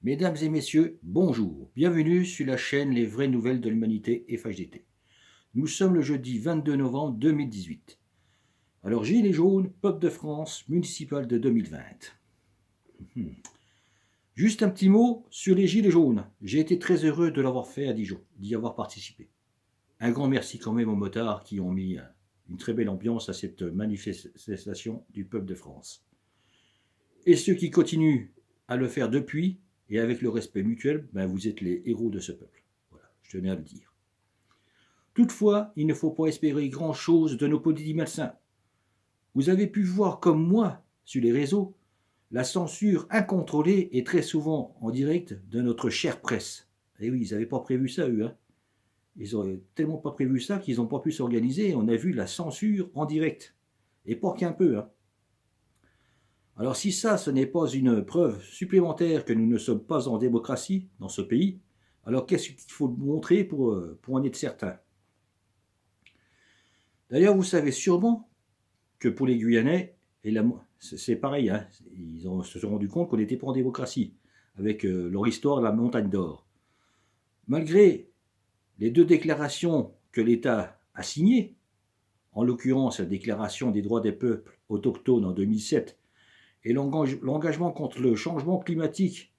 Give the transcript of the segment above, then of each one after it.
Mesdames et messieurs, bonjour. Bienvenue sur la chaîne Les vraies nouvelles de l'humanité FHDT. Nous sommes le jeudi 22 novembre 2018. Alors, Gilets jaunes, peuple de France, municipal de 2020. Juste un petit mot sur les Gilets jaunes. J'ai été très heureux de l'avoir fait à Dijon, d'y avoir participé. Un grand merci quand même aux motards qui ont mis une très belle ambiance à cette manifestation du peuple de France. Et ceux qui continuent à le faire depuis, et avec le respect mutuel, vous êtes les héros de ce peuple. Voilà, je tenais à le dire. Toutefois, il ne faut pas espérer grand-chose de nos politiques malsains. Vous avez pu voir comme moi, sur les réseaux, la censure incontrôlée et très souvent en direct de notre chère presse. Et oui, ils n'avaient pas prévu ça, eux. Ils n'auraient tellement pas prévu ça qu'ils n'ont pas pu s'organiser. On a vu la censure en direct. Et pas qu'un peu. Alors si ça, ce n'est pas une preuve supplémentaire que nous ne sommes pas en démocratie dans ce pays, alors qu'est-ce qu'il faut montrer pour en être certain? D'ailleurs, vous savez sûrement que pour les Guyanais, c'est pareil, ils se sont rendus compte qu'on n'était pas en démocratie, avec leur histoire de la montagne d'or. Malgré les deux déclarations que l'État a signées, en l'occurrence la Déclaration des droits des peuples autochtones en 2007, et l'engagement contre le changement climatique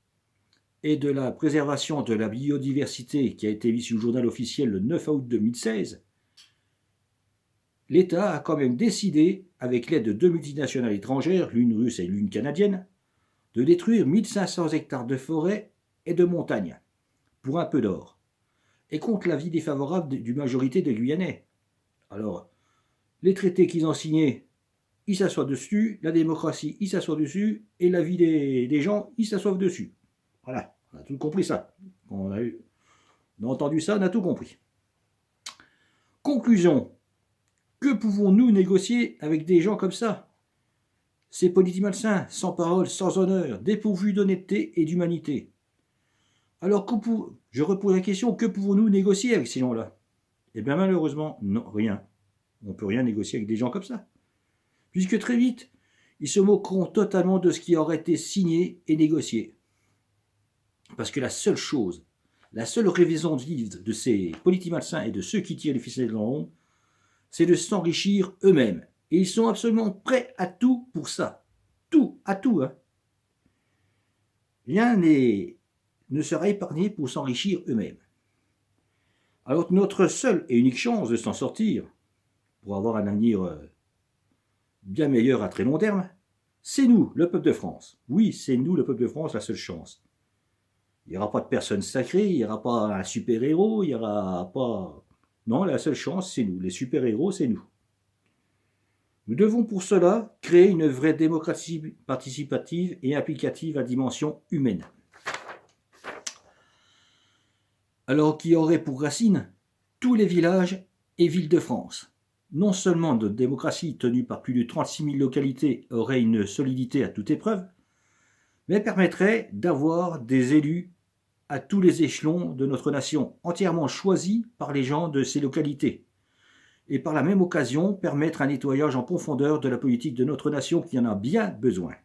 et de la préservation de la biodiversité qui a été mis sur le journal officiel le 9 août 2016, l'État a quand même décidé, avec l'aide de deux multinationales étrangères, l'une russe et l'une canadienne, de détruire 1500 hectares de forêt et de montagnes, pour un peu d'or, et contre l'avis défavorable d'une majorité de Guyanais. Alors, les traités qu'ils ont signés, ils s'assoient dessus, la démocratie, ils s'assoient dessus, et la vie des gens, ils s'assoient dessus. Voilà, on a tout compris ça. On a entendu ça, on a tout compris. Conclusion, que pouvons-nous négocier avec des gens comme ça? Ces politiques malsains, sans parole, sans honneur, dépourvus d'honnêteté et d'humanité. Alors, je repose la question, que pouvons-nous négocier avec ces gens-là? Eh bien malheureusement, non, rien. On ne peut rien négocier avec des gens comme ça. Puisque très vite, ils se moqueront totalement de ce qui aurait été signé et négocié. Parce que la seule raison de vivre de ces politiques malsains et de ceux qui tirent les ficelles dans l'ombre, c'est de s'enrichir eux-mêmes. Et ils sont absolument prêts à tout pour ça. Tout, à tout. Rien ne sera épargné pour s'enrichir eux-mêmes. Alors notre seule et unique chance de s'en sortir, pour avoir un avenir bien meilleur à très long terme, c'est nous, le peuple de France. Oui, c'est nous, le peuple de France, la seule chance. Il n'y aura pas de personne sacrée, il n'y aura pas un super-héros, il n'y aura pas... Non, la seule chance, c'est nous. Les super-héros, c'est nous. Nous devons pour cela créer une vraie démocratie participative et applicative à dimension humaine. Alors qui aurait pour racine tous les villages et villes de France. Non seulement notre démocratie tenue par plus de 36 000 localités aurait une solidité à toute épreuve, mais permettrait d'avoir des élus à tous les échelons de notre nation, entièrement choisis par les gens de ces localités, et par la même occasion permettre un nettoyage en profondeur de la politique de notre nation qui en a bien besoin.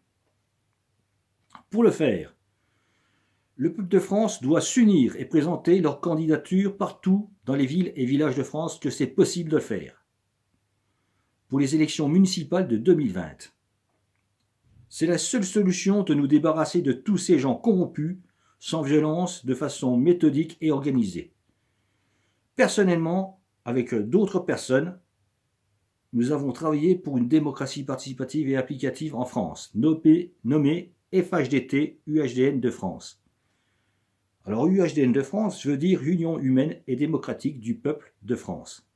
Pour le faire, le peuple de France doit s'unir et présenter leur candidature partout dans les villes et villages de France que c'est possible de le faire. Pour les élections municipales de 2020. C'est la seule solution de nous débarrasser de tous ces gens corrompus, sans violence, de façon méthodique et organisée. Personnellement, avec d'autres personnes, nous avons travaillé pour une démocratie participative et applicative en France, nommée FHDT UHDN de France. Alors UHDN de France veut dire Union humaine et démocratique du peuple de France,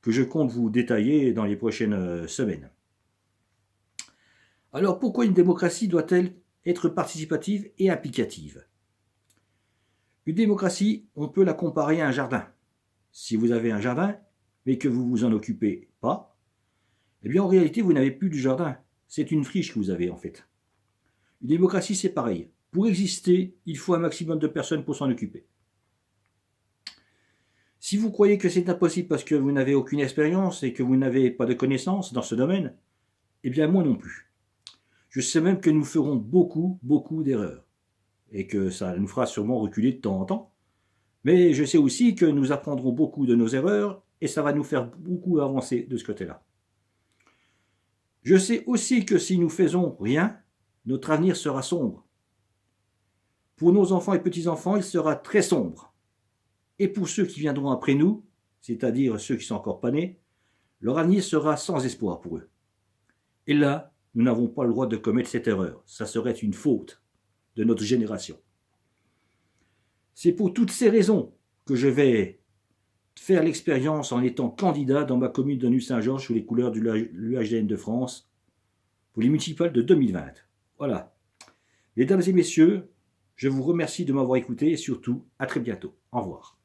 que je compte vous détailler dans les prochaines semaines. Alors pourquoi une démocratie doit-elle être participative et applicative? Une démocratie, on peut la comparer à un jardin. Si vous avez un jardin, mais que vous ne vous en occupez pas, eh bien en réalité vous n'avez plus du jardin, c'est une friche que vous avez en fait. Une démocratie c'est pareil. Pour exister, il faut un maximum de personnes pour s'en occuper. Si vous croyez que c'est impossible parce que vous n'avez aucune expérience et que vous n'avez pas de connaissances dans ce domaine, eh bien moi non plus. Je sais même que nous ferons beaucoup d'erreurs. et que ça nous fera sûrement reculer de temps en temps. Mais je sais aussi que nous apprendrons beaucoup de nos erreurs et ça va nous faire beaucoup avancer de ce côté-là. Je sais aussi que si nous faisons rien, notre avenir sera sombre. Pour nos enfants et petits-enfants, il sera très sombre. Et pour ceux qui viendront après nous, c'est-à-dire ceux qui sont encore pas nés, leur avenir sera sans espoir pour eux. Et là, nous n'avons pas le droit de commettre cette erreur. Ça serait une faute de notre génération. C'est pour toutes ces raisons que je vais faire l'expérience en étant candidat dans ma commune de Nuit-Saint-Georges sous les couleurs de l'UHDN de France pour les municipales de 2020. Voilà. Mesdames et messieurs, je vous remercie de m'avoir écouté et surtout, à très bientôt. Au revoir.